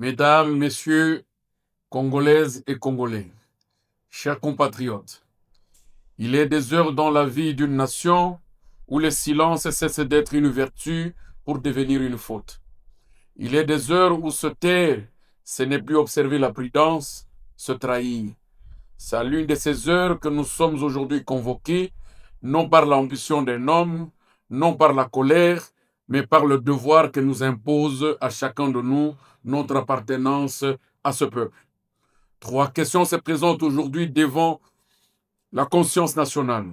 Mesdames, Messieurs, Congolaises et Congolais, chers compatriotes, il est des heures dans la vie d'une nation où le silence cesse d'être une vertu pour devenir une faute. Il est des heures où se taire, ce n'est plus observer la prudence, se trahir. C'est à l'une de ces heures que nous sommes aujourd'hui convoqués, non par l'ambition d'un homme, non par la colère, mais par le devoir que nous impose à chacun de nous notre appartenance à ce peuple. Trois questions se présentent aujourd'hui devant la conscience nationale.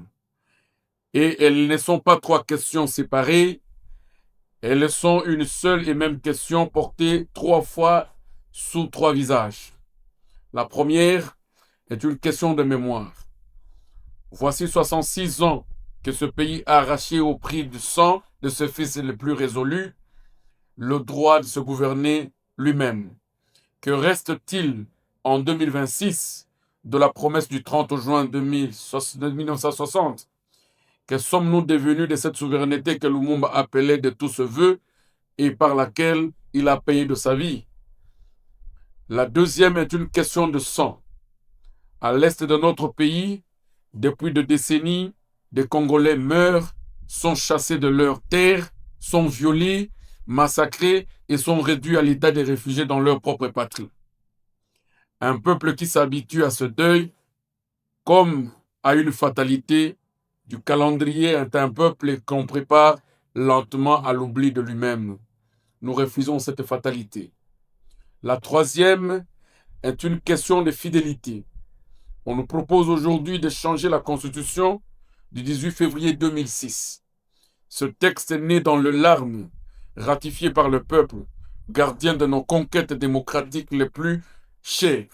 Et elles ne sont pas trois questions séparées, elles sont une seule et même question portée trois fois sous trois visages. La première est une question de mémoire. Voici 66 ans que ce pays a arraché au prix du sang de ce fils le plus résolu le droit de se gouverner lui-même. Que reste-t-il en 2026 de la promesse du 30 juin 1960? Que sommes-nous devenus de cette souveraineté que Lumumba appelait de tout ce vœu et par laquelle il a payé de sa vie? La deuxième est une question de sang. À l'est de notre pays, depuis des décennies, des Congolais meurent, sont chassés de leurs terres, sont violés, massacrés et sont réduits à l'état de réfugiés dans leur propre patrie. Un peuple qui s'habitue à ce deuil, comme à une fatalité du calendrier, est un peuple qu'on prépare lentement à l'oubli de lui-même. Nous refusons cette fatalité. La troisième est une question de fidélité. On nous propose aujourd'hui de changer la constitution du 18 février 2006. Ce texte est né dans le larme, ratifié par le peuple, gardien de nos conquêtes démocratiques les plus chères.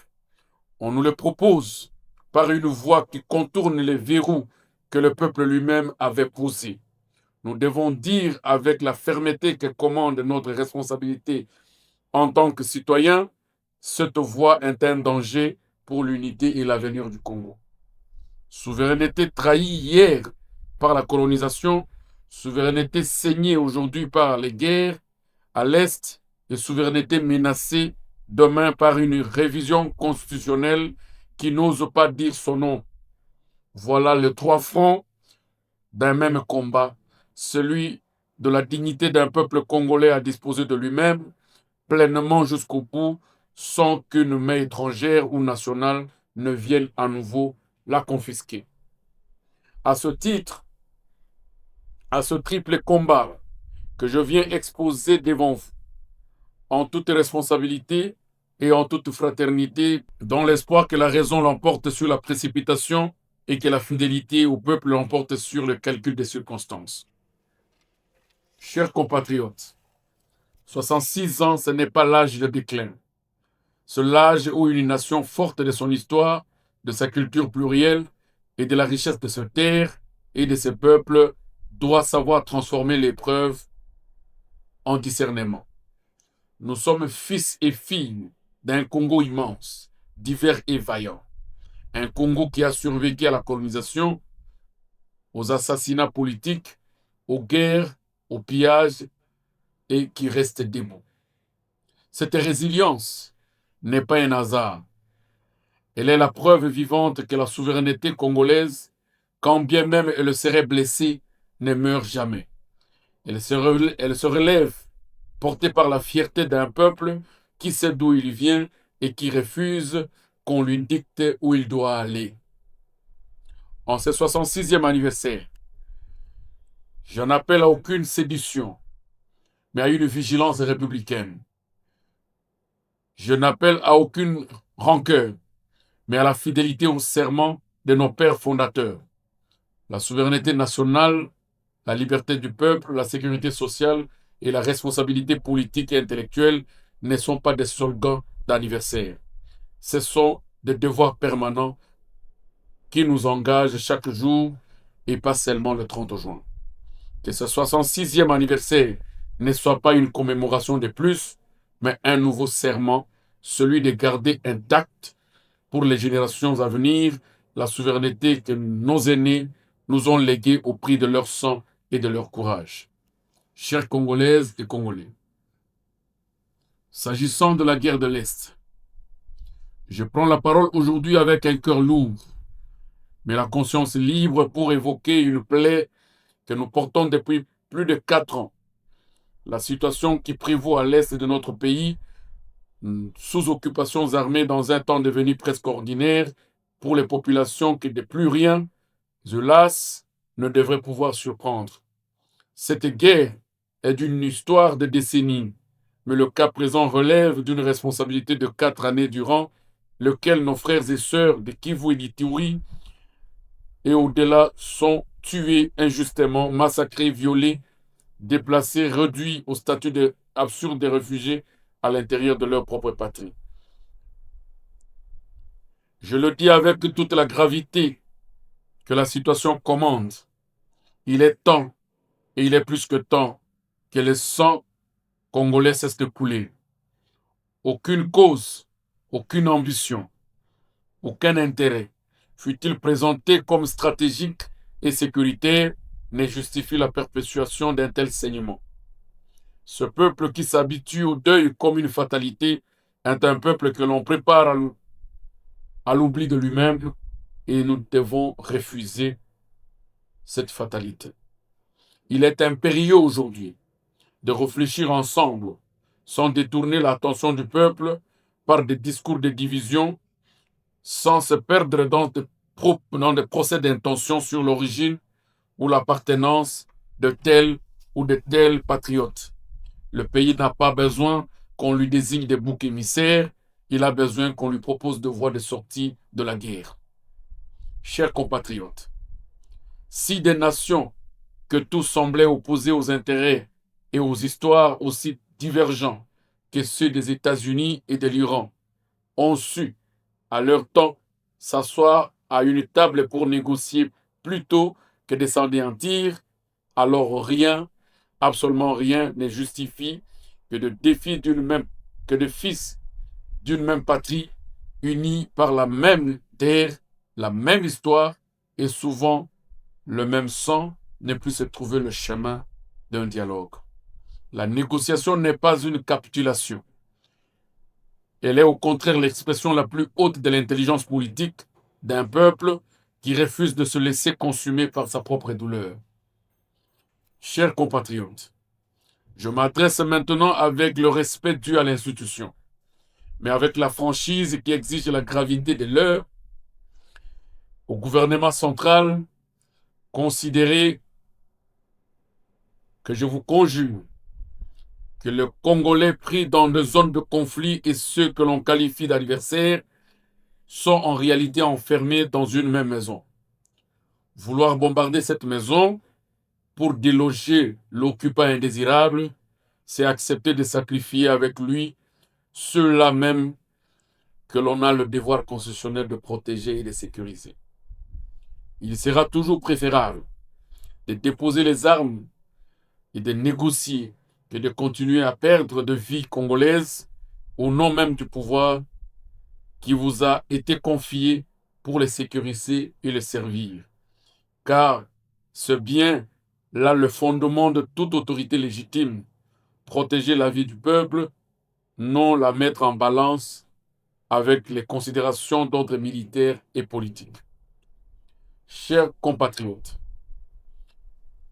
On nous le propose par une voie qui contourne les verrous que le peuple lui-même avait posés. Nous devons dire avec la fermeté que commande notre responsabilité en tant que citoyens, cette voie est un danger pour l'unité et l'avenir du Congo. Souveraineté trahie hier par la colonisation, souveraineté saignée aujourd'hui par les guerres à l'Est et souveraineté menacée demain par une révision constitutionnelle qui n'ose pas dire son nom. Voilà les trois fronts d'un même combat, celui de la dignité d'un peuple congolais à disposer de lui-même, pleinement jusqu'au bout, sans qu'une main étrangère ou nationale ne vienne à nouveau la confisquer. À ce titre, à ce triple combat que je viens exposer devant vous, en toute responsabilité et en toute fraternité, dans l'espoir que la raison l'emporte sur la précipitation et que la fidélité au peuple l'emporte sur le calcul des circonstances. Chers compatriotes, 66 ans, ce n'est pas l'âge de déclin. C'est l'âge où une nation forte de son histoire, de sa culture plurielle et de la richesse de ses terres et de ses peuples doit savoir transformer l'épreuve en discernement. Nous sommes fils et filles d'un Congo immense, divers et vaillant. Un Congo qui a survécu à la colonisation, aux assassinats politiques, aux guerres, aux pillages et qui reste debout. Cette résilience n'est pas un hasard. Elle est la preuve vivante que la souveraineté congolaise, quand bien même elle serait blessée, ne meurt jamais. Elle se relève, portée par la fierté d'un peuple qui sait d'où il vient et qui refuse qu'on lui dicte où il doit aller. En ce 66e anniversaire, je n'appelle à aucune sédition, mais à une vigilance républicaine. Je n'appelle à aucune rancœur, mais à la fidélité au serment de nos pères fondateurs. La souveraineté nationale, la liberté du peuple, la sécurité sociale et la responsabilité politique et intellectuelle ne sont pas des slogans d'anniversaire. Ce sont des devoirs permanents qui nous engagent chaque jour et pas seulement le 30 juin. Que ce 66e anniversaire ne soit pas une commémoration de plus, mais un nouveau serment, celui de garder intacte pour les générations à venir la souveraineté que nos aînés nous ont léguée au prix de leur sang et de leur courage. Chères Congolaises et Congolais, S'agissant de la guerre de l'Est, je prends la parole aujourd'hui avec un cœur lourd, mais la conscience libre pour évoquer une plaie que nous portons depuis plus de 4 ans. La situation qui prévaut à l'Est de notre pays, sous occupations armées dans un temps devenu presque ordinaire pour les populations qui de plus rien, hélas, ne devrait pouvoir surprendre. Cette guerre est d'une histoire de décennies, mais le cas présent relève d'une responsabilité de 4 années durant lequel nos frères et sœurs de Kivu et d'Ituri et au-delà sont tués injustement, massacrés, violés, déplacés, réduits au statut absurde de réfugiés à l'intérieur de leur propre patrie. Je le dis avec toute la gravité que la situation commande. Il est temps, et il est plus que temps, que le sang congolais cesse de couler. Aucune cause, aucune ambition, aucun intérêt, fut-il présenté comme stratégique et sécuritaire, ne justifie la perpétuation d'un tel saignement. Ce peuple qui s'habitue au deuil comme une fatalité est un peuple que l'on prépare à l'oubli de lui-même et nous devons refuser cette fatalité. Il est impérieux aujourd'hui de réfléchir ensemble sans détourner l'attention du peuple par des discours de division, sans se perdre dans des procès d'intention sur l'origine ou l'appartenance de tel ou de tel patriote. Le pays n'a pas besoin qu'on lui désigne des boucs émissaires, il a besoin qu'on lui propose de voies de sortie de la guerre. Chers compatriotes, si des nations que tous semblaient opposés aux intérêts et aux histoires aussi divergents que ceux des États-Unis et de l'Iran ont su, à leur temps, s'asseoir à une table pour négocier plutôt que de s'anéantir, alors rien, absolument rien ne justifie que de fils d'une même patrie, unis par la même terre, la même histoire et souvent le même sang, ne puisse se trouver le chemin d'un dialogue. La négociation n'est pas une capitulation. Elle est au contraire l'expression la plus haute de l'intelligence politique d'un peuple qui refuse de se laisser consumer par sa propre douleur. Chers compatriotes, je m'adresse maintenant avec le respect dû à l'institution, mais avec la franchise qui exige la gravité de l'heure, au gouvernement central, considérez que je vous conjure que les Congolais pris dans des zones de conflit et ceux que l'on qualifie d'adversaires sont en réalité enfermés dans une même maison. Vouloir bombarder cette maison pour déloger l'occupant indésirable, c'est accepter de sacrifier avec lui ceux-là même que l'on a le devoir constitutionnel de protéger et de sécuriser. Il sera toujours préférable de déposer les armes et de négocier que de continuer à perdre de vies congolaises au nom même du pouvoir qui vous a été confié pour les sécuriser et les servir. Car c'est bien là le fondement de toute autorité légitime, protéger la vie du peuple, non la mettre en balance avec les considérations d'ordre militaire et politique. Chers compatriotes,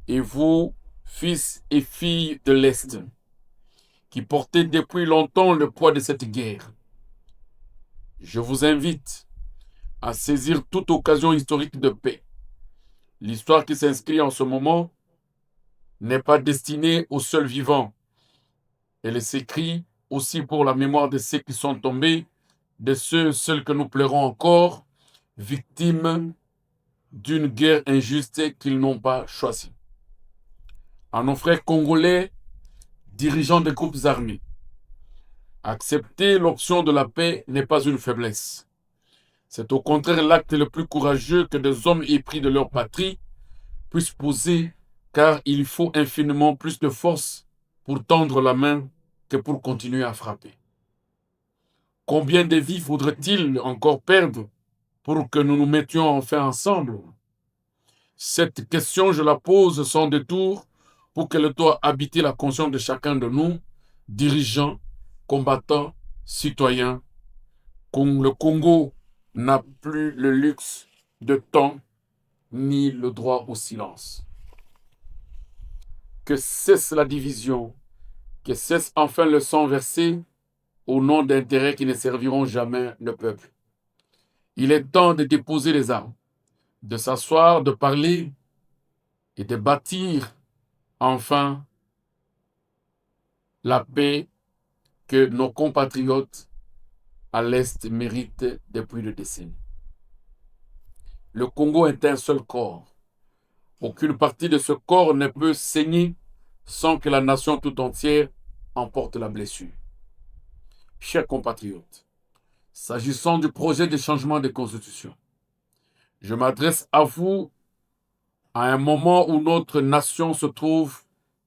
et vous, fils et filles de l'Est, qui portez depuis longtemps le poids de cette guerre, je vous invite à saisir toute occasion historique de paix. L'histoire qui s'inscrit en ce moment n'est pas destinée aux seuls vivants. Elle s'écrit aussi pour la mémoire de ceux qui sont tombés, de ceux seuls que nous pleurons encore, victimes d'une guerre injuste qu'ils n'ont pas choisie. À nos frères congolais, dirigeants des groupes armés, accepter l'option de la paix n'est pas une faiblesse. C'est au contraire l'acte le plus courageux que des hommes épris de leur patrie puissent poser, car il faut infiniment plus de force pour tendre la main que pour continuer à frapper. Combien de vies faudrait-il encore perdre pour que nous nous mettions enfin ensemble? Cette question, je la pose sans détour pour qu'elle doit habiter la conscience de chacun de nous, dirigeants, combattants, citoyens, le Congo n'a plus le luxe de temps ni le droit au silence. Que cesse la division, que cesse enfin le sang versé au nom d'intérêts qui ne serviront jamais le peuple. Il est temps de déposer les armes, de s'asseoir, de parler et de bâtir enfin la paix que nos compatriotes à l'Est méritent depuis des décennies. Le Congo est un seul corps. Aucune partie de ce corps ne peut saigner sans que la nation tout entière en porte la blessure. Chers compatriotes, s'agissant du projet de changement de constitution, je m'adresse à vous à un moment où notre nation se trouve,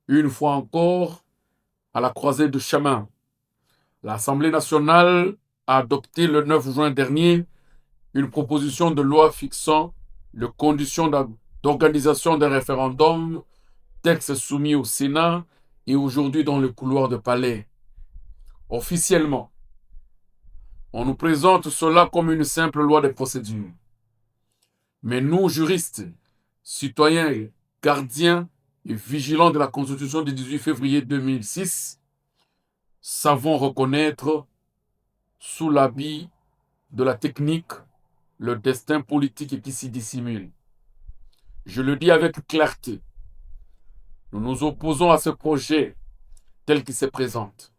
une fois encore, à la croisée du chemin. L'Assemblée nationale a adopté le 9 juin dernier une proposition de loi fixant les conditions d'organisation d'un référendum, texte soumis au Sénat et aujourd'hui dans le couloir de palais. Officiellement, on nous présente cela comme une simple loi de procédure. Mais nous, juristes, citoyens, gardiens et vigilants de la Constitution du 18 février 2006, savons reconnaître sous l'habit de la technique le destin politique qui s'y dissimule. Je le dis avec clarté. Nous nous opposons à ce projet tel qu'il se présente.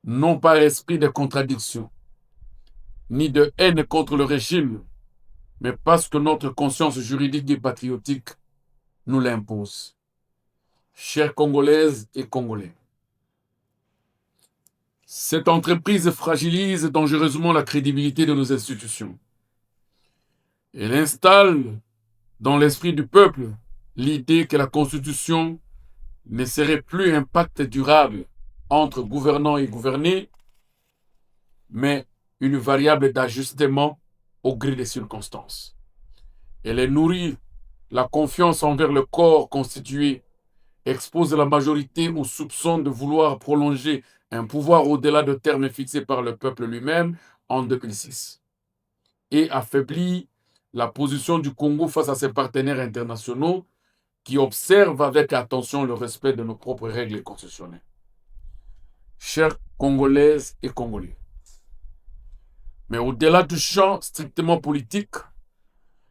Non par esprit de contradiction, ni de haine contre le régime, mais parce que notre conscience juridique et patriotique nous l'impose. Chères Congolaises et Congolais, cette entreprise fragilise dangereusement la crédibilité de nos institutions. Elle installe dans l'esprit du peuple l'idée que la Constitution ne serait plus un pacte durable entre gouvernants et gouvernés, mais une variable d'ajustement au gré des circonstances. Elle nourrit la confiance envers le corps constitué, expose la majorité au soupçon de vouloir prolonger un pouvoir au-delà de termes fixés par le peuple lui-même en 2006, et affaiblit la position du Congo face à ses partenaires internationaux qui observent avec attention le respect de nos propres règles constitutionnelles. Chères Congolaises et Congolais, mais au-delà du champ strictement politique,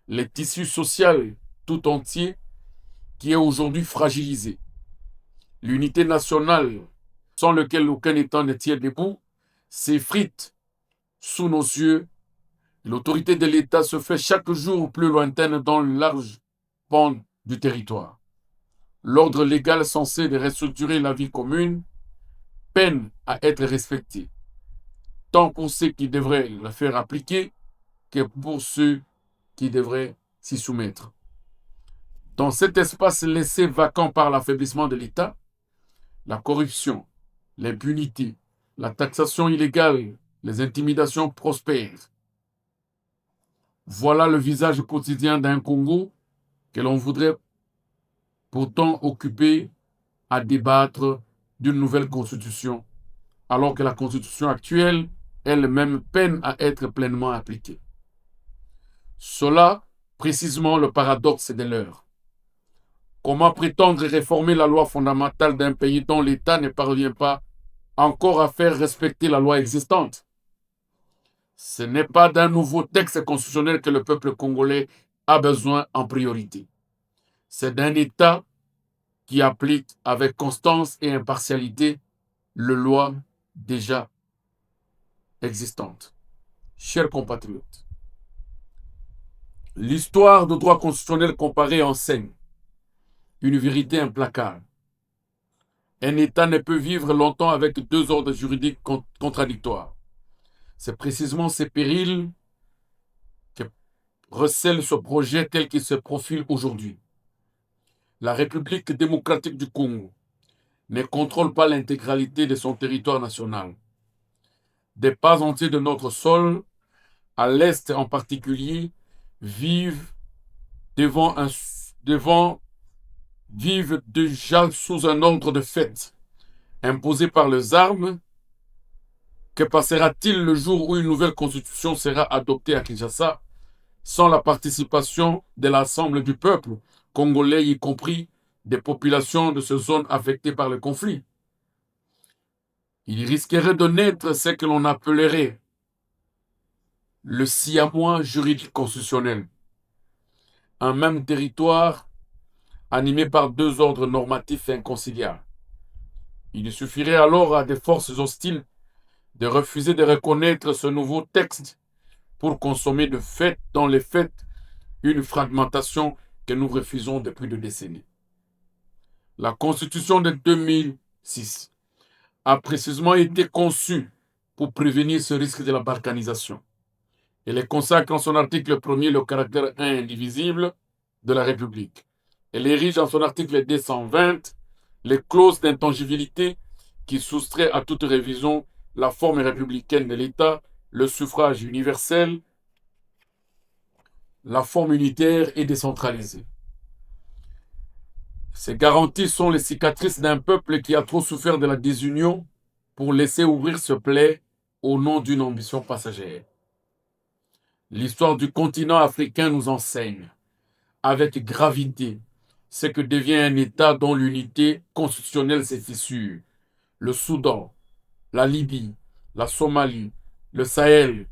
le tissu social tout entier qui est aujourd'hui fragilisé, l'unité nationale sans lequel aucun État ne tient debout, s'effrite sous nos yeux. L'autorité de l'État se fait chaque jour plus lointaine dans le large pan du territoire. L'ordre légal censé de restructurer la vie commune peine à être respecté, tant pour ceux qui devraient le faire appliquer que pour ceux qui devraient s'y soumettre. Dans cet espace laissé vacant par l'affaiblissement de l'État, la corruption, l'impunité, la taxation illégale, les intimidations prospèrent. Voilà le visage quotidien d'un Congo que l'on voudrait pourtant occuper à débattre d'une nouvelle constitution, alors que la constitution actuelle elle-même peine à être pleinement appliquée. Cela, précisément le paradoxe de l'heure. Comment prétendre réformer la loi fondamentale d'un pays dont l'État ne parvient pas encore à faire respecter la loi existante? Ce n'est pas d'un nouveau texte constitutionnel que le peuple congolais a besoin en priorité. C'est d'un État qui applique avec constance et impartialité les lois déjà existantes. Chers compatriotes, l'histoire du droit constitutionnel comparé enseigne une vérité implacable. Un État ne peut vivre longtemps avec deux ordres juridiques contradictoires. C'est précisément ces périls que recèle ce projet tel qu'il se profile aujourd'hui. La République démocratique du Congo ne contrôle pas l'intégralité de son territoire national. Des pas entiers de notre sol, à l'Est en particulier, vivent déjà sous un ordre de fait, imposé par les armes Que passera-t-il le jour où une nouvelle constitution sera adoptée à Kinshasa sans la participation de l'ensemble du peuple congolais, y compris des populations de ces zones affectées par le conflit? Il risquerait de naître ce que l'on appellerait le siamois juridique constitutionnel, un même territoire animé par deux ordres normatifs inconciliables. Il suffirait alors à des forces hostiles de refuser de reconnaître ce nouveau texte pour consommer de fait, dans les faits, une fragmentation que nous refusons depuis des décennies. La Constitution de 2006 a précisément été conçue pour prévenir ce risque de la balkanisation. Elle consacre en son article 1er le caractère indivisible de la République. Elle érige en son article 220 les clauses d'intangibilité qui soustraient à toute révision la forme républicaine de l'État, le suffrage universel, la forme unitaire et décentralisée. Ces garanties sont les cicatrices d'un peuple qui a trop souffert de la désunion pour laisser ouvrir ce plaie au nom d'une ambition passagère. L'histoire du continent africain nous enseigne avec gravité ce que devient un État dont l'unité constitutionnelle s'est fissure. Le Soudan, la Libye, la Somalie, le Sahel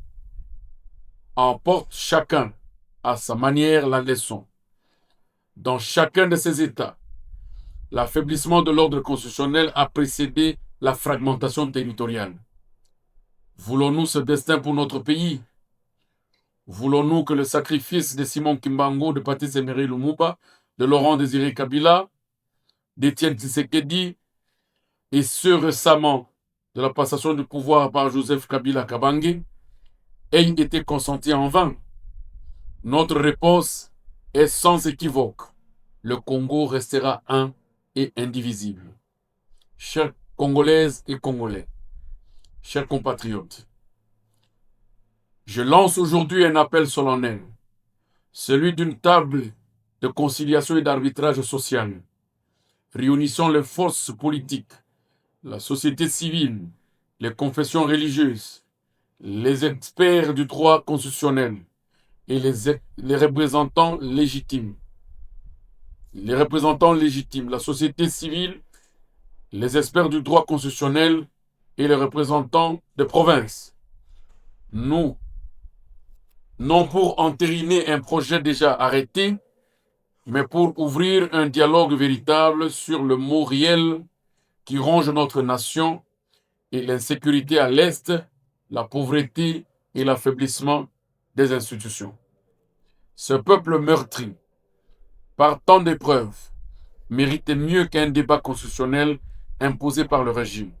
emportent chacun à sa manière la leçon. Dans chacun de ces États, l'affaiblissement de l'ordre constitutionnel a précédé la fragmentation territoriale. Voulons-nous ce destin pour notre pays? Voulons-nous que le sacrifice de Simon Kimbangu, de Patrice Emery Lumumba, de Laurent Désiré Kabila, d'Étienne Tshisekedi et ceux récemment de la passation du pouvoir par Joseph Kabila Kabange aient été consentis en vain? Notre réponse est sans équivoque. Le Congo restera un et indivisible. Chers Congolaises et Congolais, chers compatriotes, je lance aujourd'hui un appel solennel, celui d'une table de conciliation et d'arbitrage social, réunissant les forces politiques, la société civile, les confessions religieuses, les experts du droit constitutionnel et les représentants légitimes. Les représentants légitimes, la société civile, les experts du droit constitutionnel et les représentants des provinces. Nous, non pour entériner un projet déjà arrêté, mais pour ouvrir un dialogue véritable sur le mot réel qui ronge notre nation et l'insécurité à l'Est, la pauvreté et l'affaiblissement des institutions. Ce peuple meurtri, par tant d'épreuves, mérite mieux qu'un débat constitutionnel imposé par le régime.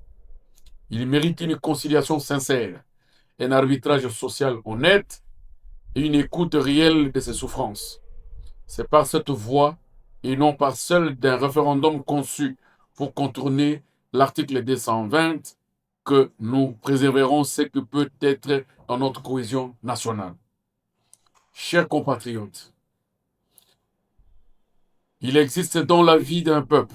Il mérite une conciliation sincère, un arbitrage social honnête et une écoute réelle de ses souffrances. C'est par cette voie et non par celle d'un référendum conçu pour contourner l'article 220 que nous préserverons ce que peut être dans notre cohésion nationale. Chers compatriotes, il existe dans la vie d'un peuple,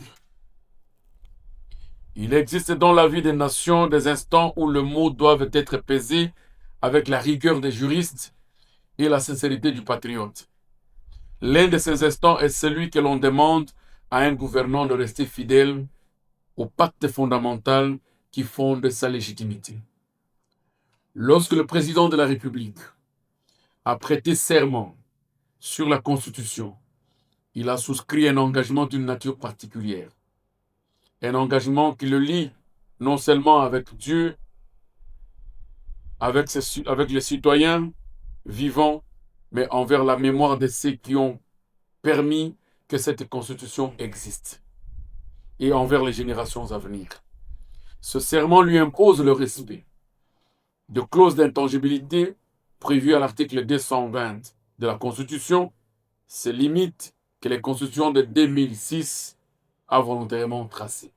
il existe dans la vie des nations des instants où le mot doit être pesé avec la rigueur des juristes et la sincérité du patriote. L'un de ces instants est celui que l'on demande à un gouvernant de rester fidèle au pacte fondamental qui fonde sa légitimité. Lorsque le président de la République a prêté serment sur la Constitution, il a souscrit un engagement d'une nature particulière. Un engagement qui le lie non seulement avec Dieu, avec les citoyens vivants, mais envers la mémoire de ceux qui ont permis que cette Constitution existe et envers les générations à venir. Ce serment lui impose le respect de clauses d'intangibilité prévues à l'article 220 de la Constitution, ces limites que les constitutions de 2006 a volontairement tracées.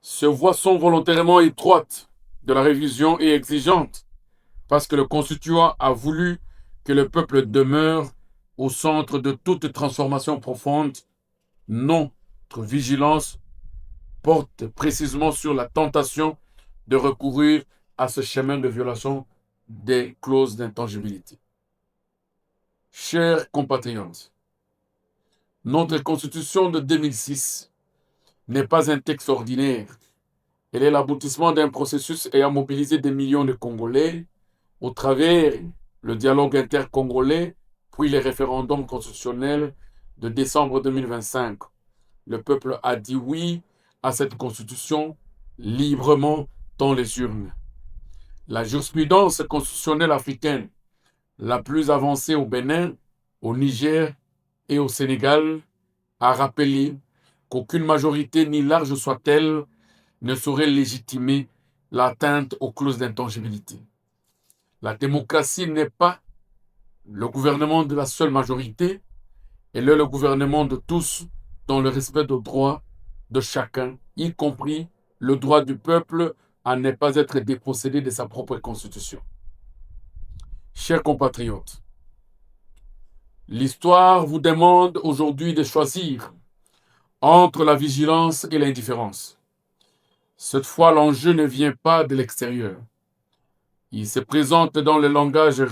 Ces voies sont volontairement étroites de la révision et exigeantes parce que le constituant a voulu que le peuple demeure au centre de toute transformation profonde. Notre vigilance porte précisément sur la tentation de recourir à ce chemin de violation des clauses d'intangibilité. Chers compatriotes, notre Constitution de 2006 n'est pas un texte ordinaire. Elle est l'aboutissement d'un processus ayant mobilisé des millions de Congolais au travers le dialogue intercongolais, puis les référendums constitutionnels de décembre 2025. Le peuple a dit oui à cette constitution librement dans les urnes. La jurisprudence constitutionnelle africaine la plus avancée au Bénin, au Niger et au Sénégal a rappelé qu'aucune majorité, ni large soit-elle, ne saurait légitimer l'atteinte aux clauses d'intangibilité. La démocratie n'est pas le gouvernement de la seule majorité, elle est le gouvernement de tous dans le respect des droits de chacun, y compris le droit du peuple à ne pas être dépossédé de sa propre constitution. Chers compatriotes, l'histoire vous demande aujourd'hui de choisir entre la vigilance et l'indifférence. Cette fois, l'enjeu ne vient pas de l'extérieur. Il se présente dans le langage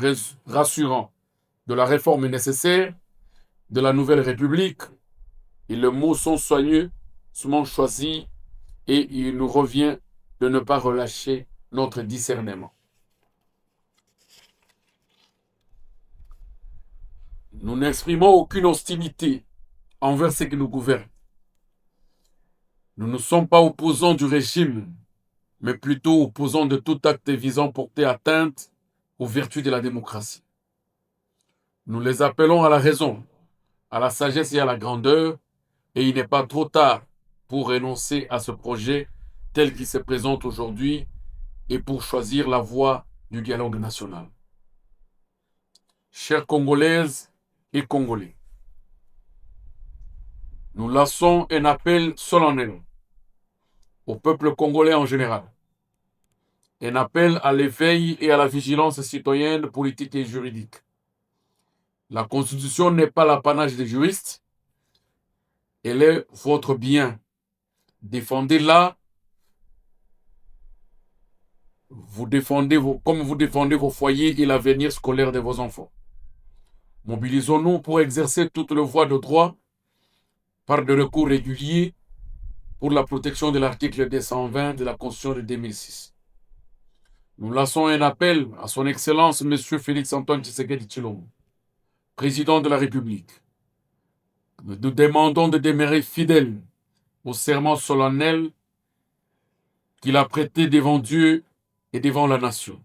rassurant de la réforme nécessaire, de la nouvelle République, et les mots sont soigneusement choisis et il nous revient de ne pas relâcher notre discernement. Nous n'exprimons aucune hostilité envers ceux qui nous gouvernent. Nous ne sommes pas opposants du régime, mais plutôt opposants de tout acte visant à porter atteinte aux vertus de la démocratie. Nous les appelons à la raison, à la sagesse et à la grandeur, et il n'est pas trop tard pour renoncer à ce projet tel qu'il se présente aujourd'hui et pour choisir la voie du dialogue national. Chères Congolaises et Congolais, nous lançons un appel solennel au peuple congolais en général, un appel à l'éveil et à la vigilance citoyenne, politique et juridique. La Constitution n'est pas l'apanage des juristes, elle est votre bien. Défendez-la comme vous défendez vos foyers et l'avenir scolaire de vos enfants. Mobilisons-nous pour exercer toutes les voies de droit par des recours réguliers pour la protection de l'article 220 de la Constitution de 2006. Nous lançons un appel à son Excellence M. Félix-Antoine Tshisekedi Tshilombo, président de la République. Nous demandons de demeurer fidèles au serment solennel qu'il a prêté devant Dieu et devant la nation.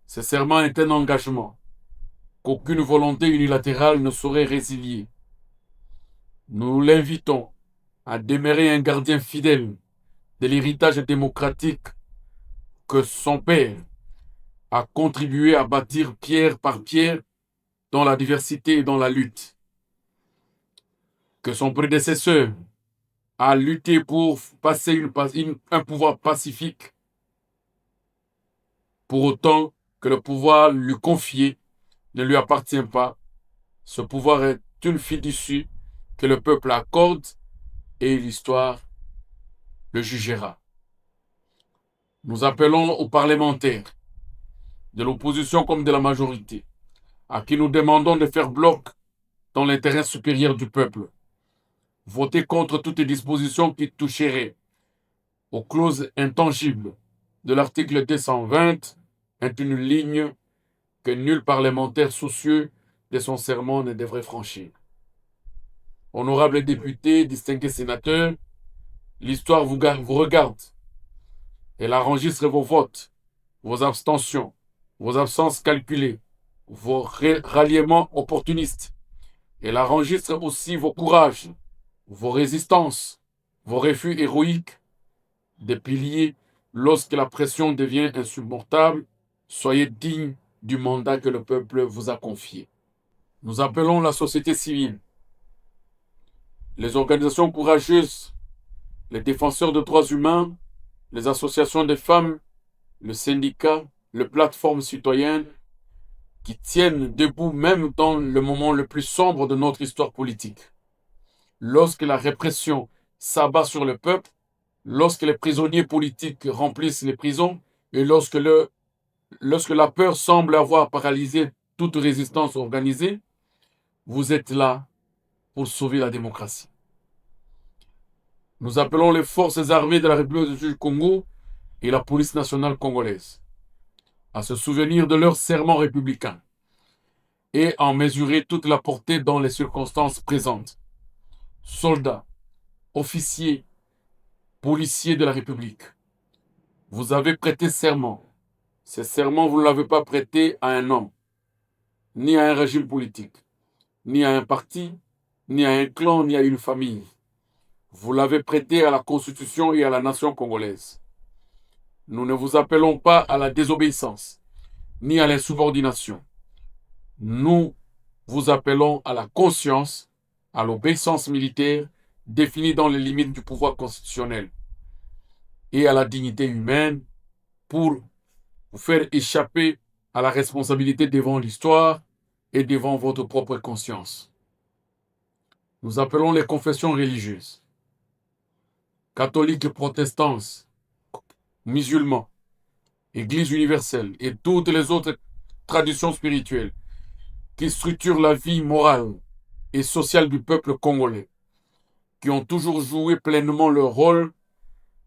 Ce serment est un engagement qu'aucune volonté unilatérale ne saurait résilier. Nous l'invitons à demeurer un gardien fidèle de l'héritage démocratique que son père a contribué à bâtir pierre par pierre dans la diversité et dans la lutte. Que son prédécesseur a lutté pour passer un pouvoir pacifique, pour autant que le pouvoir lui confié ne lui appartient pas. Ce pouvoir est une fiducie que le peuple accorde et l'histoire le jugera. Nous appelons aux parlementaires, de l'opposition comme de la majorité, à qui nous demandons de faire bloc dans l'intérêt supérieur du peuple. Voter contre toutes dispositions qui toucheraient aux clauses intangibles de l'article 220 est une ligne que nul parlementaire soucieux de son serment ne devrait franchir. Honorables députés, distingués sénateurs, l'histoire vous regarde. Elle enregistre vos votes, vos abstentions, vos absences calculées, vos ralliements opportunistes. Elle enregistre aussi vos courages, vos résistances, vos refus héroïques, des piliers lorsque la pression devient insupportable. Soyez dignes du mandat que le peuple vous a confié. Nous appelons la société civile, les organisations courageuses, les défenseurs de droits humains, les associations de femmes, le syndicat, les plateformes citoyennes qui tiennent debout même dans le moment le plus sombre de notre histoire politique. Lorsque la répression s'abat sur le peuple, lorsque les prisonniers politiques remplissent les prisons et lorsque la peur semble avoir paralysé toute résistance organisée, vous êtes là pour sauver la démocratie. Nous appelons les forces armées de la République du Congo et la police nationale congolaise à se souvenir de leur serment républicain et en mesurer toute la portée dans les circonstances présentes. Soldats, officiers, policiers de la République, vous avez prêté serment. Ce serment, vous ne l'avez pas prêté à un homme, ni à un régime politique, ni à un parti, ni à un clan, ni à une famille. Vous l'avez prêté à la Constitution et à la nation congolaise. Nous ne vous appelons pas à la désobéissance, ni à l'insubordination. Nous vous appelons à la conscience, à l'obéissance militaire définie dans les limites du pouvoir constitutionnel et à la dignité humaine pour vous faire échapper à la responsabilité devant l'histoire et devant votre propre conscience. Nous appelons les confessions religieuses, catholiques et protestantes, musulmans, Église universelle et toutes les autres traditions spirituelles qui structurent la vie morale et sociale du peuple congolais, qui ont toujours joué pleinement leur rôle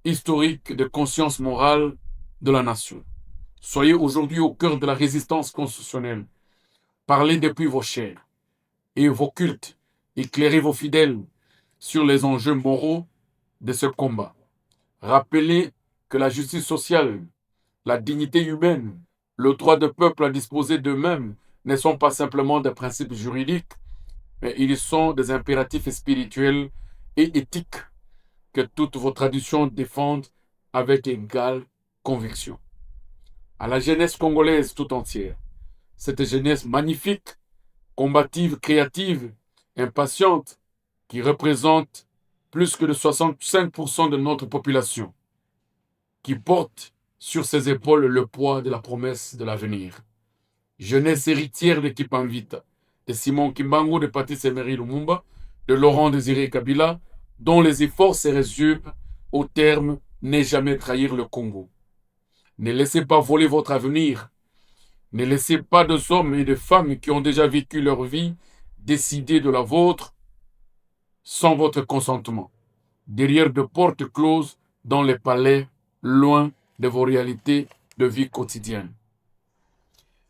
historique de conscience morale de la nation. Soyez aujourd'hui au cœur de la résistance constitutionnelle. Parlez depuis vos chairs et vos cultes. Éclairez vos fidèles sur les enjeux moraux de ce combat. Rappelez que la justice sociale, la dignité humaine, le droit de peuple à disposer d'eux-mêmes ne sont pas simplement des principes juridiques, mais ils sont des impératifs spirituels et éthiques que toutes vos traditions défendent avec égale conviction. À la jeunesse congolaise tout entière, cette jeunesse magnifique, combative, créative, impatiente, qui représente plus que de 65% de notre population, qui porte sur ses épaules le poids de la promesse de l'avenir. Jeunesse héritière de Kipanvita, de Simon Kimbangu, de Patrice Emery Lumumba, de Laurent Désiré Kabila, dont les efforts se résument au terme « ne jamais trahir le Congo ». Ne laissez pas voler votre avenir. Ne laissez pas de hommes et de femmes qui ont déjà vécu leur vie décider de la vôtre sans votre consentement, derrière de portes closes dans les palais, loin de vos réalités de vie quotidienne.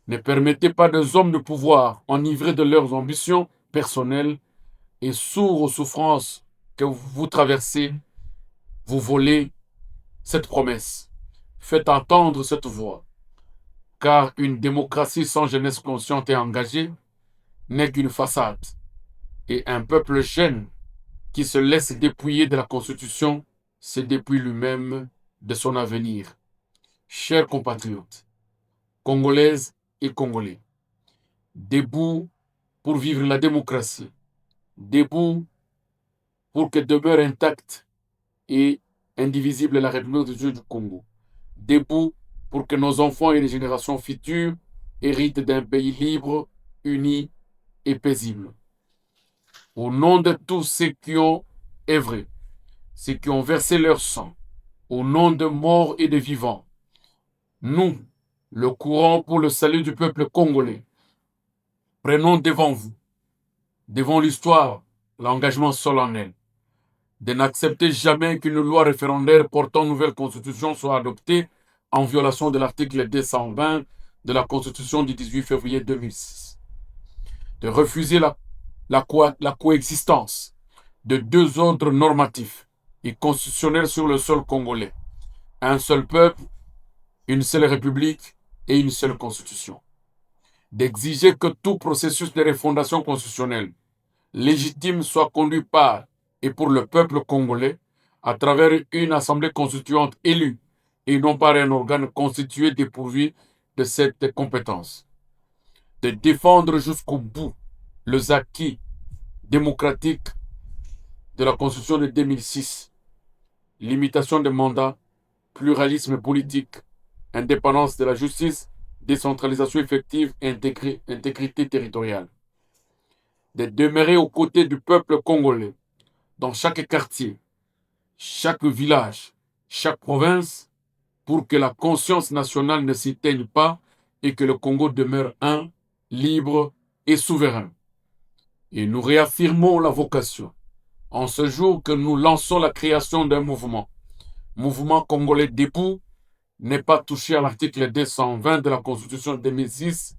Ne permettez pas des hommes de pouvoir, enivrés de leurs ambitions personnelles et sourds aux souffrances que vous traversez, vous voler cette promesse. Faites entendre cette voix, car une démocratie sans jeunesse consciente et engagée n'est qu'une façade, et un peuple jeune qui se laisse dépouiller de la Constitution se dépouille lui-même de son avenir. Chers compatriotes, Congolaises et Congolais, debout pour vivre la démocratie, debout pour que demeure intacte et indivisible la République du Congo, debout pour que nos enfants et les générations futures héritent d'un pays libre, uni et paisible. Au nom de tous ceux qui ont œuvré, ceux qui ont versé leur sang, au nom de morts et de vivants, nous, le courant pour le salut du peuple congolais, prenons devant vous, devant l'histoire, l'engagement solennel de n'accepter jamais qu'une loi référendaire portant nouvelle constitution soit adoptée en violation de l'article 220 de la Constitution du 18 février 2006. De refuser la coexistence de deux ordres normatifs et constitutionnels sur le sol congolais. Un seul peuple, une seule république et une seule constitution. D'exiger que tout processus de refondation constitutionnelle légitime soit conduit par et pour le peuple congolais à travers une assemblée constituante élue et non par un organe constitué dépourvu de cette compétence. De défendre jusqu'au bout les acquis démocratiques de la Constitution de 2006, limitation des mandats, pluralisme politique, indépendance de la justice, décentralisation effective et intégrité territoriale. De demeurer aux côtés du peuple congolais, dans chaque quartier, chaque village, chaque province, pour que la conscience nationale ne s'éteigne pas et que le Congo demeure un, libre et souverain. Et nous réaffirmons la vocation, en ce jour que nous lançons la création d'un mouvement congolais debout, n'est pas touché à l'article 220 de la Constitution de 2006,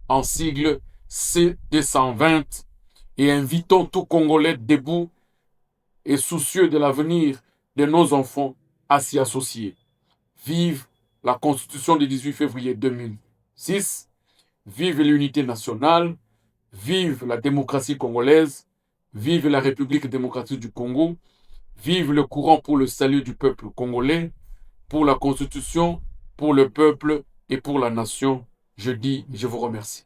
en sigle C220, et invitons tout Congolais debout et soucieux de l'avenir de nos enfants à s'y associer. Vive la Constitution du 18 février 2006, vive l'unité nationale, vive la démocratie congolaise, vive la République démocratique du Congo, vive le courant pour le salut du peuple congolais, pour la Constitution, pour le peuple et pour la nation. Je dis, je vous remercie.